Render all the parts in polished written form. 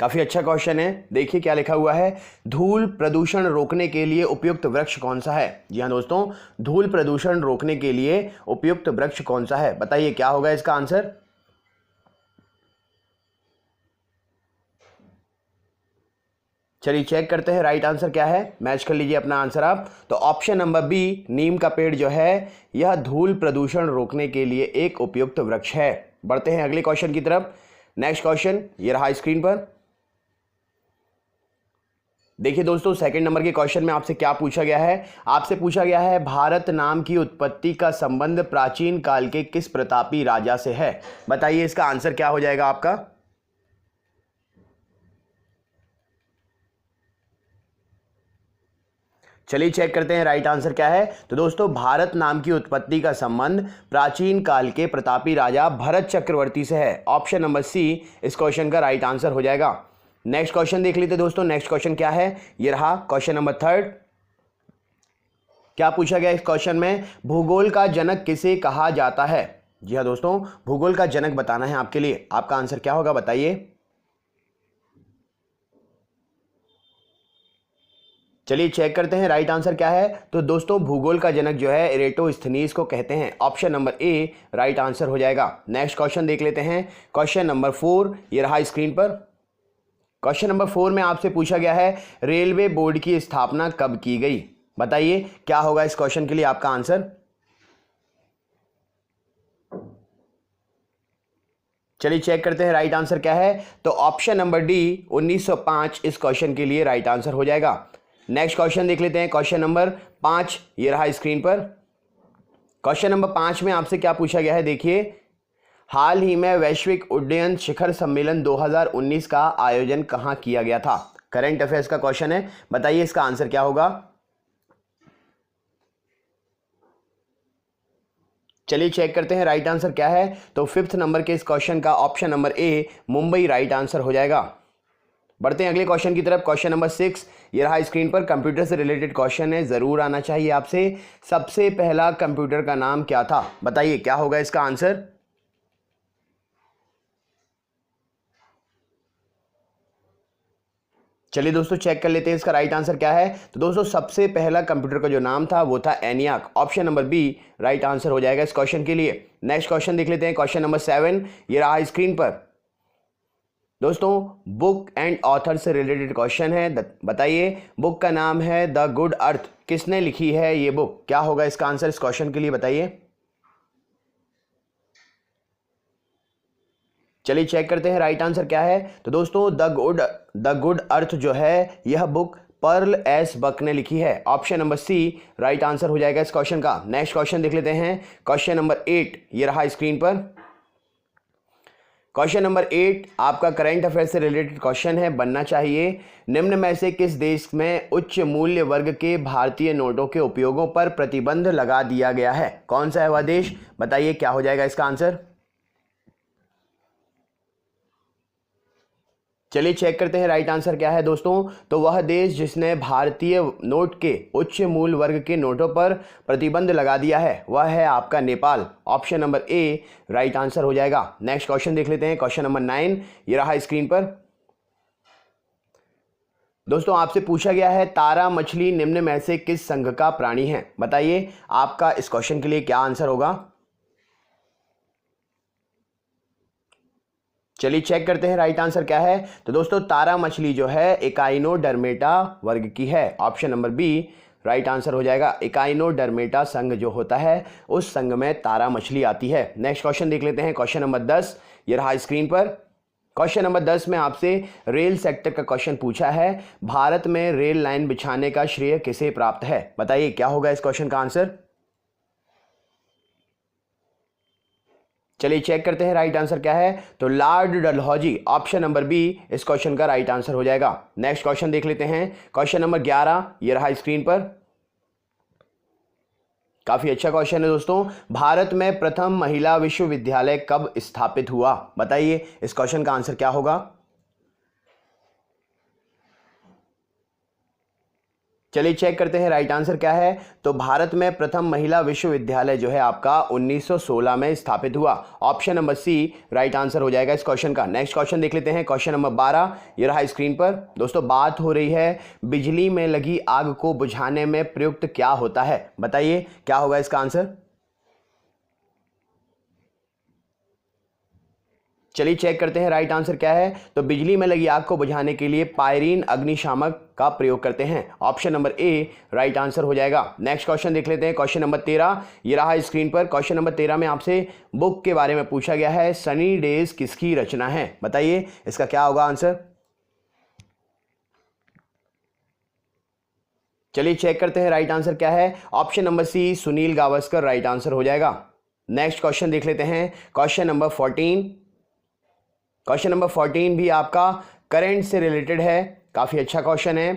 काफी अच्छा क्वेश्चन है। देखिए क्या लिखा हुआ है, धूल प्रदूषण रोकने के लिए उपयुक्त वृक्ष कौन सा है। जी हाँ दोस्तों, धूल प्रदूषण रोकने के लिए उपयुक्त वृक्ष कौन सा है, बताइए क्या होगा इसका आंसर। चलिए चेक करते हैं राइट आंसर क्या है, मैच कर लीजिए अपना आंसर आप। तो ऑप्शन नंबर बी, नीम का पेड़ जो है यह धूल प्रदूषण रोकने के लिए एक उपयुक्त वृक्ष है। बढ़ते हैं अगले क्वेश्चन की तरफ। नेक्स्ट क्वेश्चन ये रहा स्क्रीन पर। देखिए दोस्तों, सेकंड नंबर के क्वेश्चन में आपसे क्या पूछा गया है, आपसे पूछा गया है भारत नाम की उत्पत्ति का संबंध प्राचीन काल के किस प्रतापी राजा से है। बताइए इसका आंसर क्या हो जाएगा आपका। चलिए चेक करते हैं राइट आंसर क्या है। तो दोस्तों, भारत नाम की उत्पत्ति का संबंध प्राचीन काल के प्रतापी राजा भरत चक्रवर्ती से है। ऑप्शन नंबर सी इस क्वेश्चन का राइट आंसर हो जाएगा। नेक्स्ट क्वेश्चन देख लेते दोस्तों। नेक्स्ट क्वेश्चन क्या है, ये रहा क्वेश्चन नंबर थर्ड। क्या पूछा गया इस क्वेश्चन में, भूगोल का जनक किसे कहा जाता है। जी हाँ दोस्तों, भूगोल का जनक बताना है आपके लिए। आपका आंसर क्या होगा बताइए। चलिए चेक करते हैं राइट आंसर क्या है। तो दोस्तों, भूगोल का जनक जो है एरेटोस्थनीज को कहते हैं। Option number A right answer हो जाएगा। नेक्स्ट क्वेश्चन देख लेते हैं। क्वेश्चन नंबर 4 ये रहा स्क्रीन पर। क्वेश्चन नंबर 4 में आपसे पूछा गया है रेलवे बोर्ड की स्थापना कब की गई। बताइए क्या होगा इस क्वेश्चन के लिए आपका आंसर। चलिए चेक करते हैं राइट आंसर क्या है। तो ऑप्शन नंबर डी 1905 इस क्वेश्चन के लिए राइट आंसर हो जाएगा। नेक्स्ट क्वेश्चन देख लेते हैं। क्वेश्चन नंबर 5 ये रहा स्क्रीन पर। क्वेश्चन नंबर 5 में आपसे क्या पूछा गया है, देखिए हाल ही में वैश्विक उड्डयन शिखर सम्मेलन 2019 का आयोजन कहां किया गया था। करंट अफेयर्स का क्वेश्चन है, बताइए इसका आंसर क्या होगा। चलिए चेक करते हैं राइट आंसर क्या है। तो 5th नंबर के इस क्वेश्चन का option number A Mumbai right answer हो जाएगा। बढ़ते हैं अगले क्वेश्चन की तरफ। क्वेश्चन नंबर 6 ये रहा स्क्रीन पर। कंप्यूटर से रिलेटेड क्वेश्चन है, जरूर आना चाहिए आपसे। सबसे पहला कंप्यूटर का नाम क्या था, बताइए क्या होगा इसका आंसर। चलिए दोस्तों चेक कर लेते हैं इसका राइट आंसर क्या है। तो दोस्तों, सबसे पहला कंप्यूटर का जो नाम था वो था ENIAC. Option number B right answer हो जाएगा इस क्वेश्चन के लिए। नेक्स्ट क्वेश्चन देख लेते हैं। क्वेश्चन नंबर 7 ये रहा स्क्रीन पर। दोस्तों, बुक एंड ऑथर से रिलेटेड क्वेश्चन है, बताइए बुक का नाम है द गुड अर्थ, किसने लिखी है ये बुक, क्या होगा इसका आंसर इस क्वेश्चन के लिए बताइए। चलिए चेक करते हैं राइट आंसर क्या है। तो दोस्तों, द गुड अर्थ जो है यह बुक पर्ल एस बक ने लिखी है। Option number C right answer हो जाएगा इस क्वेश्चन का। नेक्स्ट क्वेश्चन देख लेते हैं। क्वेश्चन नंबर 8 ये रहा स्क्रीन पर। क्वेश्चन नंबर 8 आपका करंट अफेयर से रिलेटेड क्वेश्चन है, बनना चाहिए। निम्न में से किस देश में उच्च मूल्य वर्ग के भारतीय नोटों के उपयोगों पर प्रतिबंध लगा दिया गया है, कौन सा है वह देश, बताइए क्या हो जाएगा इसका आंसर। चलिए चेक करते हैं राइट आंसर क्या है दोस्तों। तो वह देश जिसने भारतीय नोट के उच्च मूल्य वर्ग के नोटों पर प्रतिबंध लगा दिया है वह है आपका Nepal. Option number A right answer हो जाएगा। नेक्स्ट क्वेश्चन देख लेते हैं। क्वेश्चन नंबर 9 ये रहा स्क्रीन पर। दोस्तों, आपसे पूछा गया है तारा मछली निम्न में से किस संघ का प्राणी है, बताइए आपका इस क्वेश्चन के लिए क्या आंसर होगा। चलिए चेक करते हैं राइट आंसर क्या है। तो दोस्तों, तारा मछली जो है एकाइनोडर्मेटा वर्ग की है। Option number B right answer हो जाएगा। एकाइनोडर्मेटा संघ जो होता है उस संघ में तारा मछली आती है। नेक्स्ट क्वेश्चन देख लेते हैं। क्वेश्चन नंबर 10 ये रहा स्क्रीन पर। क्वेश्चन नंबर 10 में आपसे रेल सेक्टर का क्वेश्चन पूछा है, भारत में रेल लाइन बिछाने का श्रेय किसे प्राप्त है, बताइए क्या होगा इस क्वेश्चन का आंसर। चलिए चेक करते हैं राइट आंसर क्या है। तो Lord Dalhousie, option number B इस क्वेश्चन का राइट आंसर हो जाएगा। नेक्स्ट क्वेश्चन देख लेते हैं। क्वेश्चन नंबर 11 ये रहा स्क्रीन पर। काफी अच्छा क्वेश्चन है दोस्तों। भारत में प्रथम महिला विश्वविद्यालय कब स्थापित हुआ, बताइए इस क्वेश्चन का आंसर क्या होगा। चलिए चेक करते हैं राइट आंसर क्या है। तो भारत में प्रथम महिला विश्वविद्यालय जो है आपका 1916 में स्थापित हुआ। Option number C right answer हो जाएगा इस क्वेश्चन का। नेक्स्ट क्वेश्चन देख लेते हैं, क्वेश्चन नंबर 12 ये रहा स्क्रीन पर। दोस्तों बात हो रही है बिजली में लगी आग को बुझाने में प्रयुक्त क्या होता है, बताइए क्या होगा इसका आंसर। चलिए चेक करते हैं राइट आंसर क्या है। तो बिजली में लगी आग को बुझाने के लिए पायरीन अग्निशामक का प्रयोग करते हैं। Option number A right answer हो जाएगा। नेक्स्ट क्वेश्चन देख लेते हैं, क्वेश्चन नंबर 13 ये रहा स्क्रीन पर। क्वेश्चन नंबर 13 में आपसे बुक के बारे में पूछा गया है, सनी डेज किसकी रचना है, बताइए इसका क्या होगा आंसर। चलिए चेक करते हैं राइट आंसर क्या है। Option number C Sunil Gavaskar right answer हो जाएगा। नेक्स्ट क्वेश्चन देख लेते हैं, क्वेश्चन नंबर 14। क्वेश्चन नंबर 14 भी आपका करंट से रिलेटेड है, काफी अच्छा क्वेश्चन है।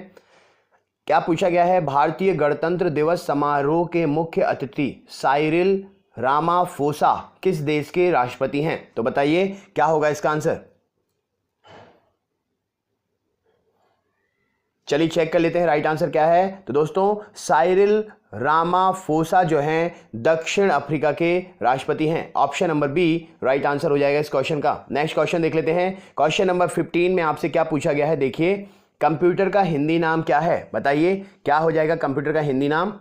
क्या पूछा गया है, भारतीय गणतंत्र दिवस समारोह के मुख्य अतिथि साइरिल रामाफोसा किस देश के राष्ट्रपति हैं, तो बताइए क्या होगा इसका आंसर। चलिए चेक कर लेते हैं राइट आंसर क्या है। तो दोस्तों साइरिल रामाफोसा जो हैं दक्षिण अफ्रीका के राष्ट्रपति हैं। Option number B right answer हो जाएगा इस क्वेश्चन का। नेक्स्ट क्वेश्चन देख लेते हैं, क्वेश्चन नंबर 15 में आपसे क्या पूछा गया है, देखिए कंप्यूटर का हिंदी नाम क्या है, बताइए क्या हो जाएगा कंप्यूटर का हिंदी नाम।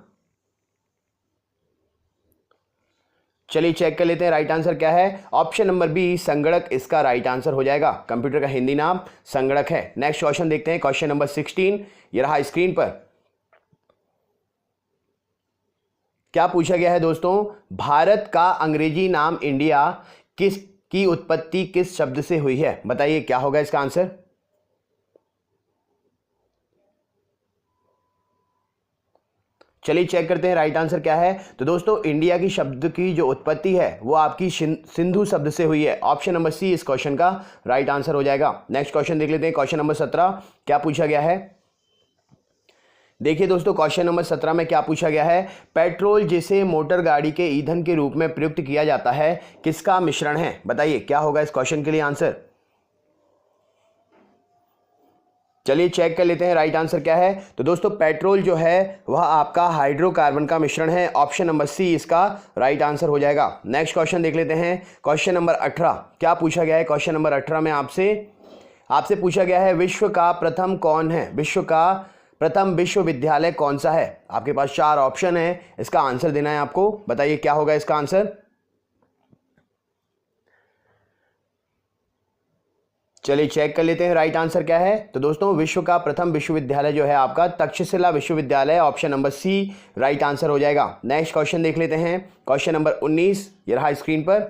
चलिए चेक कर लेते हैं राइट आंसर क्या है। ऑप्शन नंबर बी संगणक इसका राइट आंसर हो जाएगा। कंप्यूटर का हिंदी नाम संगणक है। नेक्स्ट क्वेश्चन देखते हैं, क्वेश्चन नंबर 16 ये रहा स्क्रीन पर। क्या पूछा गया है दोस्तों, भारत का अंग्रेजी नाम इंडिया किस की उत्पत्ति किस शब्द से हुई है, बताइए क्या होगा इसका आंसर। चलिए चेक करते हैं राइट आंसर क्या है। तो दोस्तों इंडिया की शब्द की जो उत्पत्ति है वो आपकी सिंधु शब्द से हुई है। ऑप्शन नंबर सी इस क्वेश्चन का राइट आंसर हो जाएगा। नेक्स्ट क्वेश्चन देख लेते हैं, क्वेश्चन नंबर 17 क्या पूछा गया है। देखिए दोस्तों क्वेश्चन नंबर 17 में क्या पूछा गया है, पेट्रोल जिसे मोटर गाड़ी के ईंधन के रूप में प्रयुक्त किया जाता है किसका मिश्रण है, बताइए क्या होगा इस क्वेश्चन के लिए आंसर। चलिए चेक कर लेते हैं राइट आंसर क्या है। तो दोस्तों पेट्रोल जो है वह आपका हाइड्रोकार्बन का मिश्रण है। ऑप्शन नंबर सी इसका राइट आंसर हो जाएगा। नेक्स्ट क्वेश्चन देख लेते हैं, क्वेश्चन नंबर 18 क्या पूछा गया है। क्वेश्चन नंबर 18 में आपसे पूछा गया है विश्व का प्रथम कौन है, विश्व का प्रथम विश्वविद्यालय कौन सा है। आपके पास 4 ऑप्शन है, इसका आंसर देना है आपको, बताइए क्या होगा इसका आंसर। चलिए चेक कर लेते हैं राइट आंसर क्या है। तो दोस्तों विश्व का प्रथम विश्वविद्यालय जो है आपका Takshashila Vishwavidyalaya, option number C right answer हो जाएगा। नेक्स्ट क्वेश्चन देख लेते हैं, क्वेश्चन नंबर 19 ये रहा स्क्रीन पर।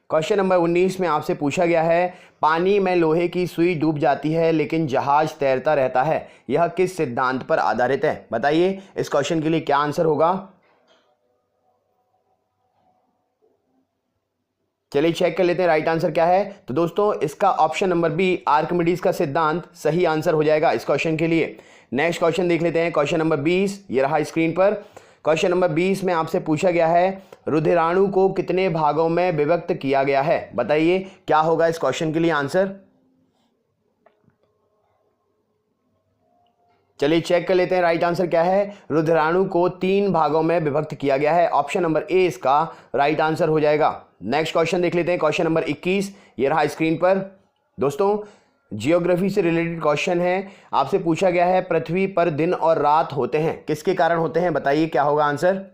क्वेश्चन नंबर 19 में आपसे पूछा गया है पानी में लोहे की सुई डूब जाती है लेकिन जहाज तैरता रहता है, यह किस सिद्धांत पर आधारित है, बताइए इस क्वेश्चन के लिए क्या आंसर होगा। चलिए चेक कर लेते हैं राइट आंसर क्या है। तो दोस्तों इसका ऑप्शन नंबर बी आर्किमिडीज का सिद्धांत सही आंसर हो जाएगा इस क्वेश्चन के लिए। नेक्स्ट क्वेश्चन देख लेते हैं, क्वेश्चन नंबर 20 ये रहा स्क्रीन पर। क्वेश्चन नंबर 20 में आपसे पूछा गया है रुधिराणु को कितने भागों में विभक्त किया गया है, बताइए क्या होगा इस क्वेश्चन के लिए आंसर। चलिए चेक कर लेते हैं राइट आंसर क्या है। रुधिराणु को 3 भागों में विभक्त किया गया है। ऑप्शन नंबर ए इसका राइट आंसर हो जाएगा। नेक्स्ट क्वेश्चन देख लेते हैं, क्वेश्चन नंबर 21 ये रहा स्क्रीन पर। दोस्तों जियोग्राफी से रिलेटेड क्वेश्चन है, आपसे पूछा गया है पृथ्वी पर दिन और रात होते हैं किसके कारण होते हैं, बताइए क्या होगा आंसर।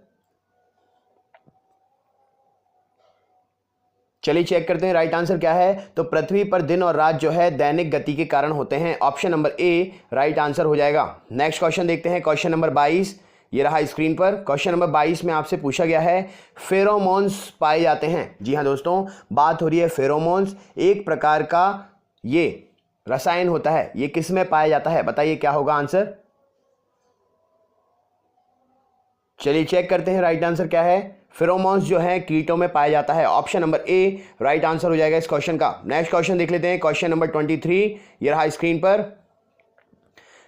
चलिए चेक करते हैं राइट आंसर क्या है। तो पृथ्वी पर दिन और रात जो है दैनिक गति के कारण होते हैं। Option number A right answer हो जाएगा। नेक्स्ट क्वेश्चन देखते हैं, क्वेश्चन नंबर 22 ये रहा स्क्रीन पर। क्वेश्चन नंबर 22 में आपसे पूछा गया है फेरोमोन्स पाए जाते हैं। जी हाँ दोस्तों बात हो रही है फेरोमोन्स, एक प्रकार का ये रसायन होता है, ये किस में पाया जाता है, बताइए क्या होगा आंसर। चलिए चेक करते हैं राइट आंसर क्या है। फेरोमोन्स जो है कीटों में पाया जाता है। Option number A right answer हो जाएगा इस क्वेश्चन का। नेक्स्ट क्वेश्चन देख लेते हैं, क्वेश्चन नंबर 23 ये रहा स्क्रीन पर।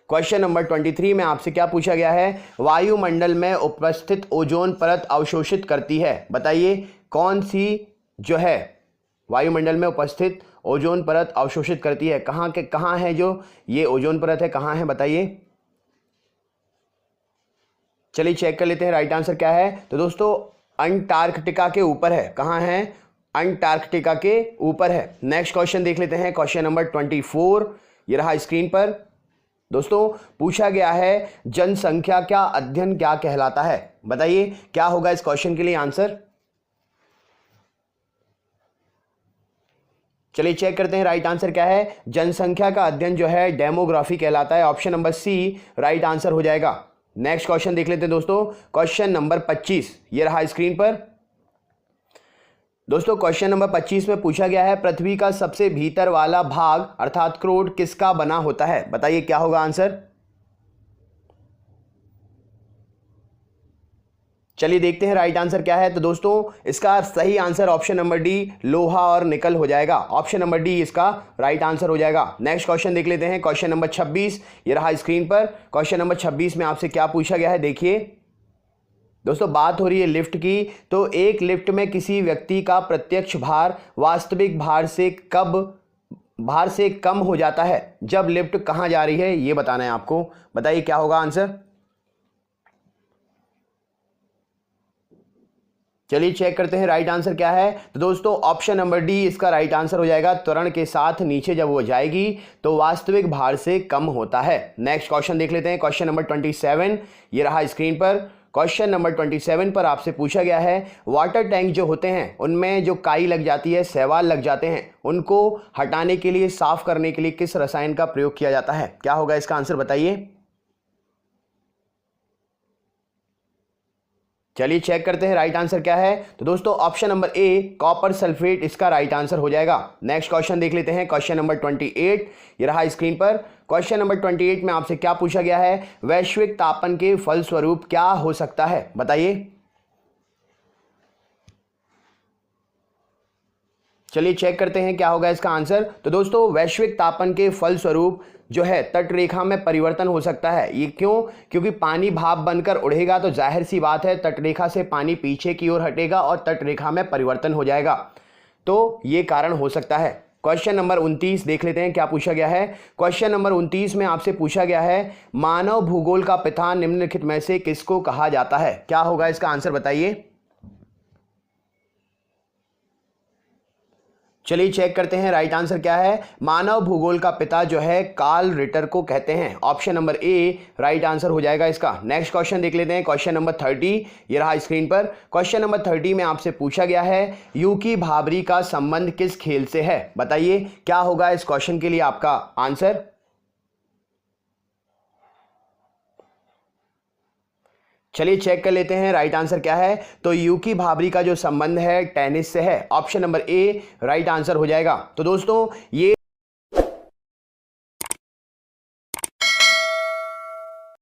क्वेश्चन नंबर 23 में आपसे क्या पूछा गया है, वायुमंडल में उपस्थित ओजोन परत अवशोषित करती है, बताइए कौन सी जो है वायुमंडल में उपस्थित ओजोन परत अवशोषित करती है। कहाँ है जो ये ओजोन परत है, कहाँ है बताइए। चलिए चेक कर लेते हैं राइट आंसर क्या है। तो दोस्तों अंटार्कटिका के ऊपर है। कहाँ है? अंटार्कटिका के ऊपर है। नेक्स्ट क्वेश्चन देख लेते हैं, क्वेश्चन नंबर 24, ये रहा स्क्रीन पर। दोस्तों पूछा गया है जनसंख्या का अध्ययन क्या कहलाता है? बताइए क्या होगा इस क्वेश्चन के लिए आंसर। चलिए चेक करते हैं राइट आंसर क्या है। जनसंख्या का अध्ययन जो है डेमोग्राफी कहलाता है। Option number C right answer हो जाएगा। नेक्स्ट क्वेश्चन देख लेते हैं दोस्तों, क्वेश्चन नंबर 25, ये रहा स्क्रीन पर। दोस्तों क्वेश्चन नंबर 25 में पूछा गया है पृथ्वी का सबसे भीतर वाला भाग अर्थात क्रोड किसका बना होता है? बताइए क्या होगा आंसर। चलिए देखते हैं राइट आंसर क्या है। तो दोस्तों इसका सही आंसर ऑप्शन नंबर डी लोहा और निकल हो जाएगा। ऑप्शन नंबर डी इसका राइट आंसर हो जाएगा। नेक्स्ट क्वेश्चन देख लेते हैं, क्वेश्चन नंबर 26, ये रहा स्क्रीन पर। क्वेश्चन नंबर 26 में आपसे क्या पूछा गया है देखिए। दोस्तों बात हो रही है लिफ्ट की। तो एक लिफ्ट में किसी व्यक्ति का प्रत्यक्ष भार वास्तविक भार से कम हो जाता है जब लिफ्ट कहां जा रही है, ये बताना है आपको। बताइए क्या होगा आंसर। चलिए चेक करते हैं राइट आंसर क्या है। तो दोस्तों ऑप्शन नंबर डी इसका राइट आंसर हो जाएगा। त्वरण के साथ नीचे जब वो जाएगी तो वास्तविक भार से कम होता है। नेक्स्ट क्वेश्चन देख लेते हैं, क्वेश्चन नंबर 27, ये रहा स्क्रीन पर। क्वेश्चन नंबर 27 पर आपसे पूछा गया है वाटर टैंक जो होते हैं उनमें जो काई लग जाती है, शैवाल लग जाते हैं, उनको हटाने के लिए, साफ करने के लिए किस रसायन का प्रयोग किया जाता है? क्या होगा इसका आंसर बताइए। चलिए चेक करते हैं राइट आंसर क्या है। तो दोस्तों option number A copper sulphate इसका राइट आंसर हो जाएगा। नेक्स्ट क्वेश्चन देख लेते हैं, क्वेश्चन नंबर 28, ये रहा स्क्रीन पर। क्वेश्चन नंबर 28 में आपसे क्या पूछा गया है वैश्विक तापन के फलस्वरूप क्या हो सकता है? बताइए। चलिए चेक करते हैं क्या होगा इसका आंसर। तो दोस्तों वैश्विक तापन के फलस्वरूप जो है तटरेखा में परिवर्तन हो सकता है। ये क्यों? क्योंकि पानी भाप बनकर उड़ेगा तो जाहिर सी बात है तटरेखा से पानी पीछे की ओर हटेगा और तटरेखा में परिवर्तन हो जाएगा। तो ये कारण हो सकता है। क्वेश्चन नंबर 29 देख लेते हैं क्या पूछा गया है। क्वेश्चन नंबर 29 में आपसे पूछा गया है मानव भूगोल का पिता निम्नलिखित में से किसको कहा जाता है? क्या होगा इसका आंसर बताइए। चलिए चेक करते हैं राइट आंसर क्या है। मानव भूगोल का पिता जो है कार्ल रिटर को कहते हैं। Option number A right answer हो जाएगा इसका। नेक्स्ट क्वेश्चन देख लेते हैं, क्वेश्चन नंबर 30, ये रहा स्क्रीन पर। क्वेश्चन नंबर 30 में आपसे पूछा गया है यूकी भाभरी का संबंध किस खेल से है? बताइए क्या होगा इस क्वेश्चन के लिए आपका आंसर। चलिए चेक कर लेते हैं राइट आंसर क्या है। तो यूकी भाभरी का जो संबंध है टेनिस से है। Option number A right answer हो जाएगा। तो दोस्तों ये